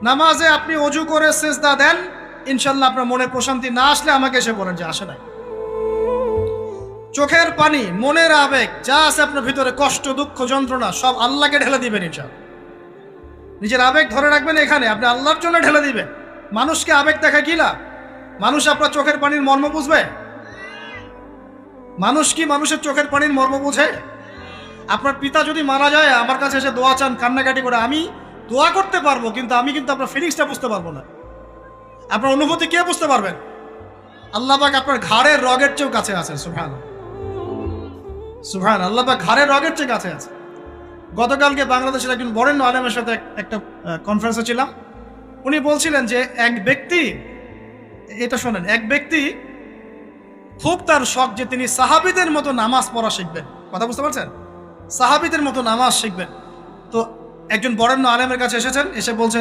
নামাজে আপনি অজু করে সিজদা দেন, ইনশাল্লাহ আপনার মনে প্রশান্তি না আসলে আমাকে এসে বলেন যে আসে নাই। চোখের পানি, মনের আবেগ যা আছে আপনার ভিতরে, কষ্ট, দুঃখ, যন্ত্রণা, সব আল্লাহকে ঢেলে দিবেন ইনশাল্লাহ। নিজের আবেগ ধরে রাখবেন এখানে, আপনি আল্লাহর জন্য ঢেলে দিবেন। মানুষকে আবেগ দেখা কি লাভ? মানুষ আপনার চোখের পানির মর্ম বুঝবে? মানুষ কি মানুষের চোখের পানির মর্ম বুঝে? আপনার পিতা যদি মারা যায়, আমার কাছে এসে দোয়া চান কান্নাকাটি করে, আমি দোয়া করতে পারবো, কিন্তু আমি কিন্তু আপনার ফিলিংসটা বুঝতে পারবো না। আপনার অনুভূতি কে বুঝতে পারবেন? আল্লাহ পাক আপনার ঘাড়ের রগের চেয়েও কাছে আছেন। সুবহানাল্লাহ, সুবহানাল্লাহ, আল্লাহ পাক ঘাড়ের রগের চেয়ে কাছে আছে। গতকালকে বাংলাদেশের একজন বরেণ্য আলেমের সাথে একটা কনফারেন্সে ছিলাম। উনি বলছিলেন যে এক ব্যক্তি, এটা শোনেন, এক ব্যক্তি খুব তার শখ যে তিনি সাহাবীদের মতো নামাজ পড়া শিখবেন। কথা বুঝতে পারছেন? সাহাবীদের মতো নামাজ শিখবেন। তো একজন বরেণ্য আলেমের কাছে এসেছেন, এসে বলছেন